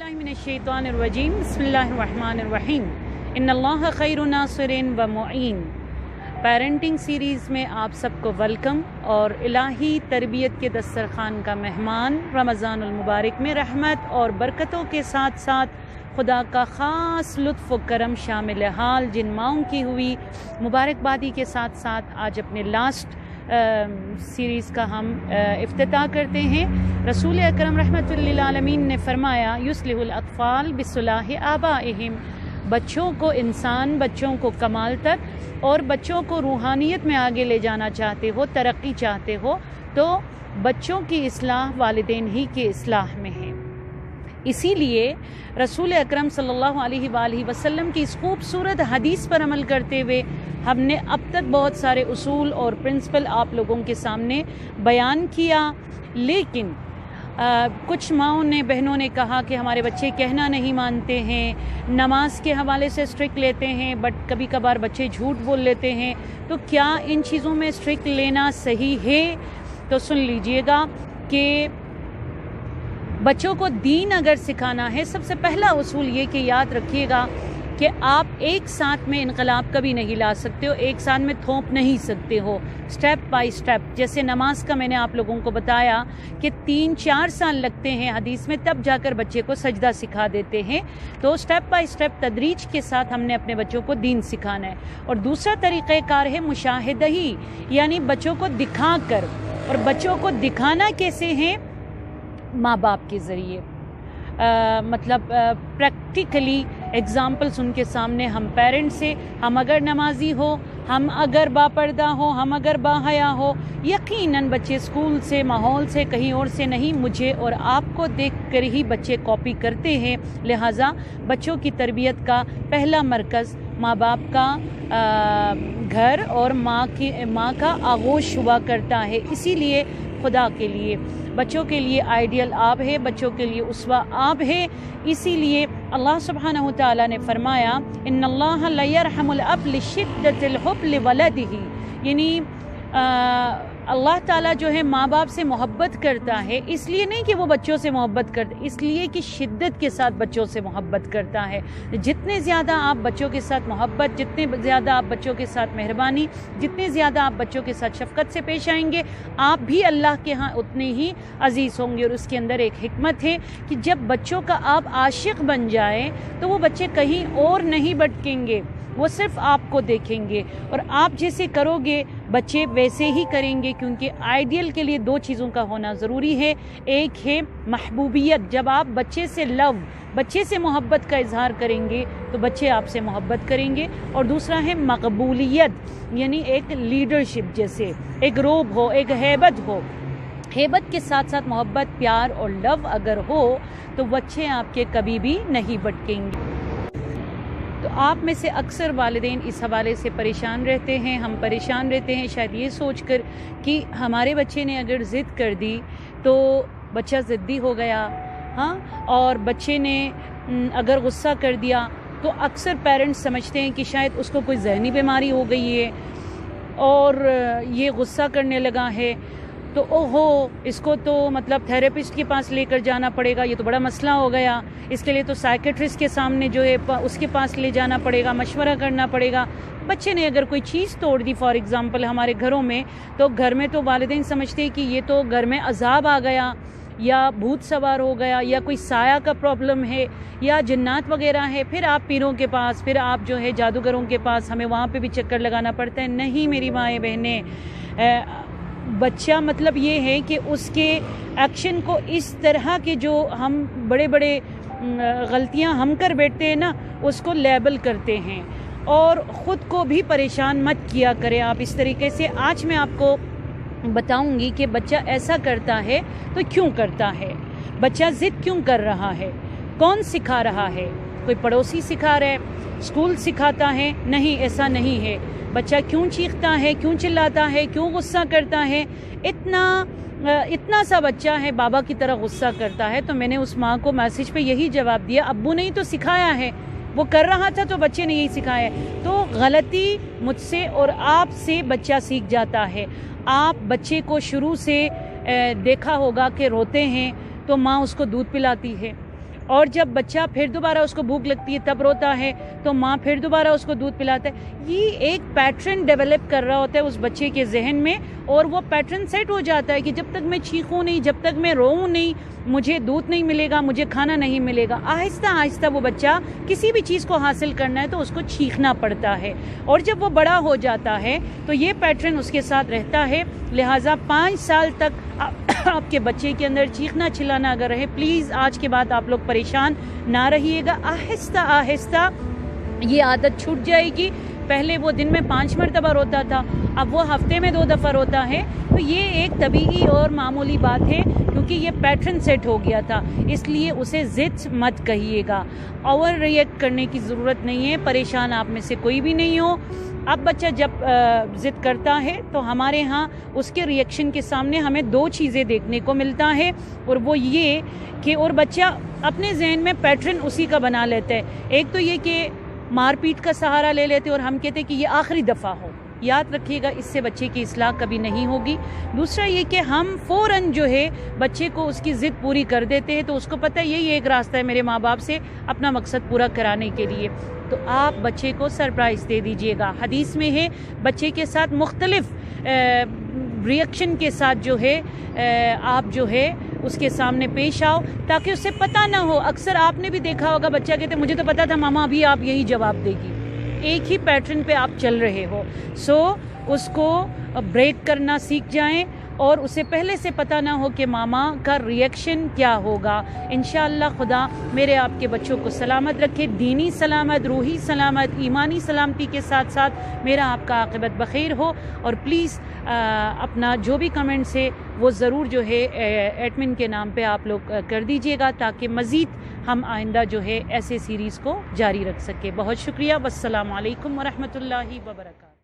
बिस्मिल्लाहिर्रहमानिर्रहीम बिस्मिल्लाहिर्रहमानिर्रहीम इन्नल्लाह खैरुन नासिरिन व मुईन। पेरेंटिंग सीरीज़ में आप सबको वेलकम और इलाही तरबियत के दस्तरखान का मेहमान रमज़ानुल मुबारक में रहमत और बरकतों के साथ साथ खुदा का ख़ास लुत्फ़ व करम शामिल हाल जिन माओं की हुई मुबारकबादी के साथ साथ आज अपने लास्ट सीरीज़ का हम इफ्तिताह करते हैं। रसूल अकरम रहमतुल लिल आलमीन ने फरमाया युस्लिहुल अत्फ़ाल बिसलाहि आबाइहिम, बच्चों को इंसान, बच्चों को कमाल तक और बच्चों को रूहानियत में आगे ले जाना चाहते हो, तरक्की चाहते हो तो बच्चों की इस्लाह वालिदैन ही की इस्लाह में है। इसीलिए रसूल अकरम सल्लल्लाहु अलैहि वसल्लम की इस खूबसूरत हदीस पर अमल करते हुए हमने अब तक बहुत सारे उसूल और प्रिंसिपल आप लोगों के सामने बयान किया, लेकिन कुछ माओं ने, बहनों ने कहा कि हमारे बच्चे कहना नहीं मानते हैं, नमाज के हवाले से स्ट्रिक्ट लेते हैं बट कभी कभार बच्चे झूठ बोल लेते हैं, तो क्या इन चीज़ों में स्ट्रिक्ट लेना सही है? तो सुन लीजिएगा कि बच्चों को दीन अगर सिखाना है, सबसे पहला उसूल ये कि याद रखिएगा कि आप एक साथ में इनकलाब कभी नहीं ला सकते हो, एक साथ में थोप नहीं सकते हो, स्टेप बाय स्टेप। जैसे नमाज का मैंने आप लोगों को बताया कि 3-4 साल लगते हैं हदीस में, तब जाकर बच्चे को सजदा सिखा देते हैं। तो स्टेप बाय स्टेप तदरीज के साथ हमने अपने बच्चों को दीन सिखाना है। और दूसरा तरीक़ाकार है मुशाहिदही, यानी बच्चों को दिखा कर। और बच्चों को दिखाना कैसे है? माँ बाप के ज़रिए, मतलब प्रैक्टिकली एग्ज़ाम्पल्स उनके सामने हम पेरेंट्स से, हम अगर नमाजी हो, हम अगर बापर्दा हो, हम अगर बाहया हो, यकीनन बच्चे स्कूल से, माहौल से, कहीं और से नहीं, मुझे और आपको देख कर ही बच्चे कॉपी करते हैं। लिहाजा बच्चों की तरबियत का पहला मरकज़ माँ बाप का घर और माँ का आगोश हुआ करता है। इसीलिए खुदा के लिए, बच्चों के लिए आइडियल आप है, बच्चों के लिए उसवा आप है। इसीलिए अल्लाह सुब्हानहु तआला ने फरमाया इन्नल्लाह ला यरहमुल अब लिशिद्दतिल हुब लिवलदिही, यानी अल्लाह ताला जो है माँ बाप से मोहब्बत करता है, इसलिए नहीं कि वो बच्चों से मोहब्बत करता, इसलिए कि शिद्दत के साथ बच्चों से मोहब्बत करता है। जितने ज़्यादा आप बच्चों के साथ मोहब्बत, जितने ज़्यादा आप बच्चों के साथ मेहरबानी, जितने ज़्यादा आप बच्चों के साथ शफ़क़त से पेश आएंगे, आप भी अल्लाह के यहाँ उतने ही अज़ीज़ होंगे। और उसके अंदर एक हिकमत है कि जब बच्चों का आप आशिक़ बन जाए तो वो बच्चे कहीं और नहीं भटकेंगे, वो सिर्फ आपको देखेंगे और आप जैसे करोगे बच्चे वैसे ही करेंगे। क्योंकि आइडियल के लिए 2 चीज़ों का होना ज़रूरी है। एक है महबूबियत, जब आप बच्चे से लव, बच्चे से मोहब्बत का इजहार करेंगे तो बच्चे आपसे मोहब्बत करेंगे। और दूसरा है मकबूलियत, यानी एक लीडरशिप, जैसे एक रोब हो, एक हैबत हो। हैबत के साथ साथ मोहब्बत, प्यार और लव अगर हो तो बच्चे आपके कभी भी नहीं भटकेंगे। तो आप में से अक्सर वालिदैन इस हवाले से परेशान रहते हैं, हम परेशान रहते हैं शायद ये सोचकर कि हमारे बच्चे ने अगर ज़िद कर दी तो बच्चा ज़िद्दी हो गया, हाँ, और बच्चे ने अगर गुस्सा कर दिया तो अक्सर पेरेंट्स समझते हैं कि शायद उसको कोई ज़हनी बीमारी हो गई है और ये गुस्सा करने लगा है, तो ओहो इसको तो मतलब थेरेपिस्ट के पास लेकर जाना पड़ेगा, ये तो बड़ा मसला हो गया, इसके लिए तो साइकेट्रिस्ट के सामने जो है उसके पास ले जाना पड़ेगा, मशवरा करना पड़ेगा। बच्चे ने अगर कोई चीज़ तोड़ दी, फॉर एग्ज़ाम्पल हमारे घरों में, तो घर में तो वालिदैन समझते हैं कि ये तो घर में अजाब आ गया या भूत सवार हो गया या कोई साया का प्रॉब्लम है या जिन्नात वगैरह है, फिर आप पीरों के पास, फिर आप जो है जादूगरों के पास, हमें वहाँ पे भी चक्कर लगाना पड़ता है। नहीं मेरी माएँ बहनें, बच्चा मतलब ये है कि उसके एक्शन को इस तरह के जो हम बड़े बड़े गलतियां हम कर बैठते हैं ना, उसको लेबल करते हैं और ख़ुद को भी परेशान मत किया करें आप इस तरीके से। आज मैं आपको बताऊंगी कि बच्चा ऐसा करता है तो क्यों करता है, बच्चा ज़िद क्यों कर रहा है, कौन सिखा रहा है, कोई पड़ोसी सिखा रहा है, स्कूल सिखाता है? नहीं, ऐसा नहीं है। बच्चा क्यों चीखता है, क्यों चिल्लाता है, क्यों गुस्सा करता है? इतना सा बच्चा है बाबा की तरह गुस्सा करता है। तो मैंने उस माँ को मैसेज पे यही जवाब दिया, अब्बू ने ही तो सिखाया है, वो कर रहा था तो बच्चे ने यही सिखाया है। तो गलती मुझसे और आपसे बच्चा सीख जाता है। आप बच्चे को शुरू से देखा होगा कि रोते हैं तो माँ उसको दूध पिलाती है, اور جب بچہ پھر دوبارہ اس کو بھوک لگتی ہے تب روتا ہے تو ماں پھر دوبارہ اس کو دودھ پلاتا ہے. یہ ایک پیٹرن ڈیولپ کر رہا ہوتا ہے اس بچے کے ذہن میں, اور وہ پیٹرن سیٹ ہو جاتا ہے کہ جب تک میں چیخوں نہیں, جب تک میں روؤں نہیں, مجھے دودھ نہیں ملے گا, مجھے کھانا نہیں ملے گا. آہستہ آہستہ وہ بچہ کسی بھی چیز کو حاصل کرنا ہے تو اس کو چیخنا پڑتا ہے, اور جب وہ بڑا ہو جاتا ہے تو یہ پیٹرن اس کے ساتھ رہتا ہے. لہٰذا 5 سال تک آپ کے بچے کے اندر چیخنا چلانا اگر رہے, پلیز آج کے بعد آپ لوگ پریشان نہ رہیے گا. آہستہ آہستہ یہ عادت چھوٹ جائے گی. پہلے وہ دن میں 5 مرتبہ روتا تھا, اب وہ ہفتے میں 2 دفعہ روتا ہے. تو یہ ایک طبیعی اور معمولی بات ہے کیونکہ یہ پیٹرن سیٹ ہو گیا تھا, اس لیے اسے ضد مت کہیے گا. اوور ریئیکٹ کرنے کی ضرورت نہیں ہے, پریشان آپ میں سے کوئی بھی نہیں ہو. اب بچہ جب ضد کرتا ہے تو ہمارے ہاں اس کے ریئیکشن کے سامنے ہمیں 2 چیزیں دیکھنے کو ملتا ہے, اور وہ یہ کہ اور بچہ اپنے ذہن میں پیٹرن اسی کا بنا لیتا ہے. ایک تو یہ کہ مار پیٹ کا سہارا لے لیتے اور ہم کہتے کہ یہ آخری دفعہ ہو. یاد رکھیے گا, اس سے بچے کی اصلاح کبھی نہیں ہوگی. دوسرا یہ کہ ہم فوراً جو ہے بچے کو اس کی ضد پوری کر دیتے ہیں, تو اس کو پتہ ہے یہی ایک راستہ ہے میرے ماں باپ سے اپنا مقصد پورا کرانے کے لیے. تو آپ بچے کو سرپرائز دے دیجئے گا. حدیث میں ہے بچے کے ساتھ مختلف ریئیکشن کے ساتھ جو ہے آپ جو ہے اس کے سامنے پیش آؤ تاکہ اسے پتہ نہ ہو. اکثر آپ نے بھی دیکھا ہوگا بچہ کہتے مجھے تو پتا تھا ماما ابھی آپ یہی جواب دے گی, ایک ہی پیٹرن پہ آپ چل رہے ہو. سو اس کو بریک کرنا سیکھ جائیں اور اسے پہلے سے پتہ نہ ہو کہ ماما کا ریئیکشن کیا ہوگا. انشاءاللہ خدا میرے آپ کے بچوں کو سلامت رکھے, دینی سلامت, روحی سلامت, ایمانی سلامتی کے ساتھ ساتھ میرا آپ کا عاقبت بخیر ہو. اور پلیز اپنا جو بھی کمنٹس ہے وہ ضرور جو ہے ایڈمن کے نام پہ آپ لوگ کر دیجئے گا تاکہ مزید ہم آئندہ جو ہے ایسے سیریز کو جاری رکھ سکے. بہت شکریہ. والسلام علیکم ورحمۃ اللہ وبرکاتہ.